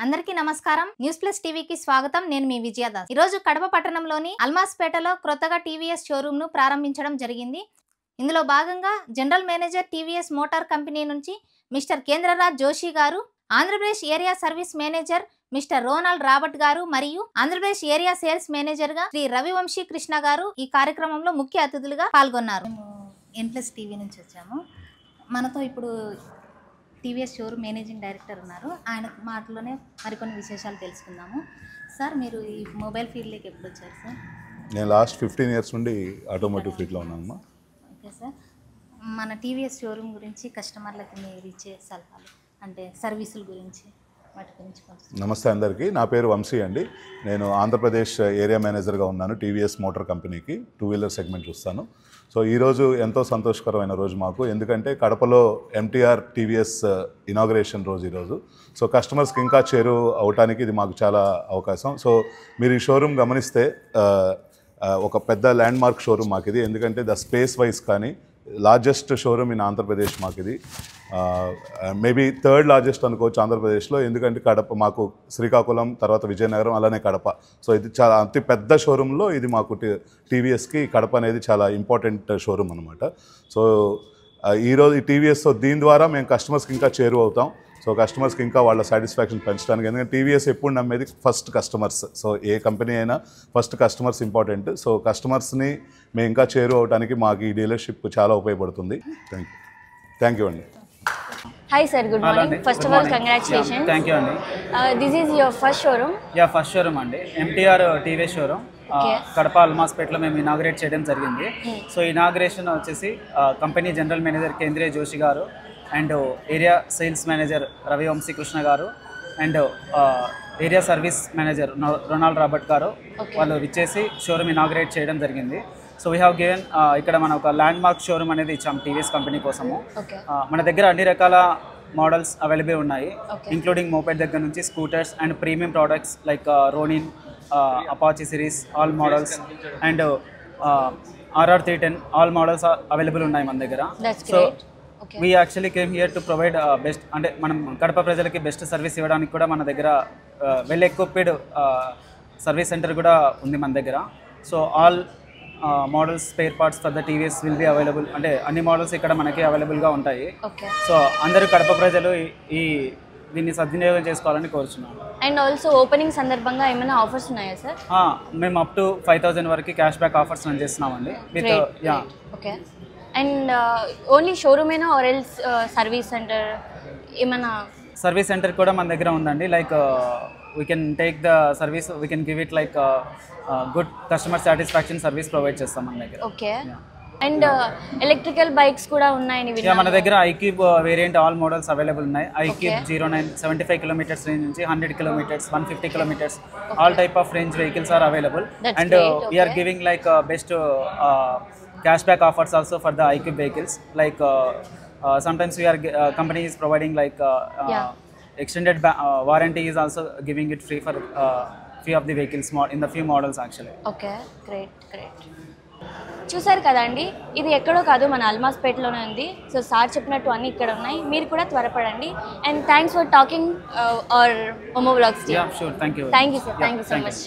అందరికీ నమస్కారం. News plus టీవీకి స్వాగతం. నేను మీ విజయదాస్. ఈ రోజు కడప పట్టణంలోని అల్మాస్పేటలో కొత్తగా టీవీఎస్ షోరూమ్ ను ప్రారంభించడం జరిగింది. ఇందులో భాగంగా general manager TVS motor company నుంచి మిస్టర్ కేంద్రరాజ్ జోషి గారు, Andhra Pradesh area service manager mister Ronald Robert గారు మరియు ఆంధ్రప్రదేశ్ ఏరియా సేల్స్ మేనేజర్ గా శ్రీ రవివంశీ కృష్ణ గారు ఈ కార్యక్రమంలో ముఖ్య అతిథులుగా పాల్గొన్నారు. ఎన్ప్లస్ టీవీ నుంచి వచ్చాము. మనతో ఇప్పుడు టీవీఎస్ షోరూమ్ మేనేజింగ్ డైరెక్టర్ ఉన్నారు. ఆయన మాటలోనే మరికొన్ని విశేషాలు తెలుసుకుందాము. సార్, మీరు ఈ మొబైల్ ఫీల్డ్లోకి ఎప్పుడు వచ్చారు సార్? నేను లాస్ట్ 15 ఇయర్స్ నుండి ఆటోమోటివ్ ఫీల్డ్లో ఉన్నాను. ఓకే సార్, మన టీవీఎస్ షోరూమ్ గురించి కస్టమర్లకి మీరు ఇచ్చే సలహాలు అంటే సర్వీసుల గురించి వాటి గురించి కొంచెం. నమస్తే అందరికీ, నా పేరు వంశీ అండి. నేను ఆంధ్రప్రదేశ్ ఏరియా మేనేజర్గా ఉన్నాను. టీవీఎస్ మోటార్ కంపెనీకి 2 వీలర్ సెగ్మెంట్ చూస్తాను. సో ఈరోజు ఎంతో సంతోషకరమైన రోజు మాకు, ఎందుకంటే కడపలో ఎంటీఆర్ టీవీఎస్ ఇనాగ్రేషన్ రోజు ఈరోజు. సో కస్టమర్స్కి ఇంకా చేరువ అవడానికి ఇది మాకు చాలా అవకాశం. సో మీరు ఈ షోరూమ్ గమనిస్తే ఒక పెద్ద ల్యాండ్ మార్క్ షోరూమ్ మాకు ఇది, ఎందుకంటే ద స్పేస్ వైజ్ కానీ లార్జెస్ట్ షోరూమ్ ఇన్ ఆంధ్రప్రదేశ్ మాకు ఇది. మేబీ 3rd లార్జెస్ట్ అనుకోవచ్చు ఆంధ్రప్రదేశ్లో, ఎందుకంటే కడప మాకు శ్రీకాకుళం, తర్వాత విజయనగరం, అలానే కడప. సో ఇది చాలా అతి పెద్ద షోరూంలో ఇది మాకు టీవీఎస్కి కడప అనేది చాలా ఇంపార్టెంట్ షోరూమ్ అనమాట. సో ఈరోజు ఈ టీవీఎస్ దీని ద్వారా మేము కస్టమర్స్కి ఇంకా చేరువ అవుతాం. సో కస్టమర్స్కి ఇంకా వాళ్ళ సాటిస్ఫాక్షన్ పెంచడానికి, ఎందుకంటే టీవీఎస్ ఎప్పుడు నమ్మేది ఫస్ట్ కస్టమర్స్. సో ఏ కంపెనీ అయినా ఫస్ట్ కస్టమర్స్ ఇంపార్టెంట్. సో కస్టమర్స్ని మేము ఇంకా చేరువ అవడానికి మాకు ఈ డీలర్షిప్ చాలా ఉపయోగపడుతుంది. థ్యాంక్ యూ అండి. Hi sir, good morning. First of all, congratulations. Yeah, thank you Andi. This is your first showroom? Yeah, first showroom Andi. MTR TV showroom. Kadapa అల్మాస్పేటలో మేము ఇనాగ్రేట్ చేయడం జరిగింది. సో ఇనాగ్రేషన్ వచ్చేసి company general manager Kendriya Joshi గారు and area sales manager Ravivamshi Krishna గారు and area service manager Ronald Robert గారు వాళ్ళు విచ్చేసి షోరూమ్ ఇనాగ్రేట్ చేయడం జరిగింది. సో వీ హ్యావ్ గివెన్ ఇక్కడ మన ఒక ల్యాండ్ మార్క్ షోరూమ్ అనేది ఇచ్చాం టీవీఎస్ కంపెనీ కోసము. మన దగ్గర అన్ని రకాల మోడల్స్ అవైలబుల్ ఉన్నాయి, ఇంక్లూడింగ్ మోపెడ్ దగ్గర నుంచి scooters and premium products like Ronin, Apache series, all models and RR310 all models available ఉన్నాయి మన దగ్గర. So we actually came here to provide best, అంటే మనం కడప ప్రజలకి బెస్ట్ సర్వీస్ ఇవ్వడానికి కూడా మన దగ్గర వెల్ ఎక్విప్డ్ సర్వీస్ సెంటర్ కూడా ఉంది మన దగ్గర. So all models spare parts for the TVS will be available, అంటే అన్ని మోడల్స్ ఇక్కడ మనకి అవైలబుల్గా ఉంటాయి. సో అందరూ కడప ప్రజలు దీన్ని సద్వినియోగం చేసుకోవాలని కోరుచున్నాను. అండ్ ఆల్సో ఓపెనింగ్ సందర్భంగా ఏమైనా ఆఫర్స్ ఉన్నాయా సార్? మేము అప్ టు 5,000 వరకు క్యాష్ బ్యాక్ ఆఫర్స్ రన్ చేస్తున్నామండి. ఓకే. అండ్ ఓన్లీ షోరూమ్ అయినా ఆర్ ఎల్స్ సర్వీస్ సెంటర్ ఏమైనా? సర్వీస్ సెంటర్ కూడా మన దగ్గర ఉందండి. Like we can take the service, we can give it like good customer satisfaction service provide చేస్తాం మన దగ్గర. ఓకే. అండ్ ఎలక్ట్రికల్ బైక్స్ కూడా ఉన్నాయని విన్నాను. మన దగ్గర iQube variant all models available ఉన్నాయి. iQube 09 75 కిలోమీటర్స్ రేంజ్ నుంచి 100 kilometres 150 kilometres all type of range vehicles are available. And we are giving like best cashback offers also for the iQube vehicles. Like sometimes we are company is providing like extended warranty is also giving it free for few of the vehicles in the few models actually. Okay, great. చూసారు కదండి, ఇది ఎక్కడో కాదు, మన అల్మాస్పేటలోనే ఉంది. So sir చెప్పినట్టు అన్నీ ఇక్కడ ఉన్నాయి, మీరు కూడా త్వరపడండి. And thanks for talking our Momo vlogs team. Yeah, sure, thank you. Thank you sir, thank you so much.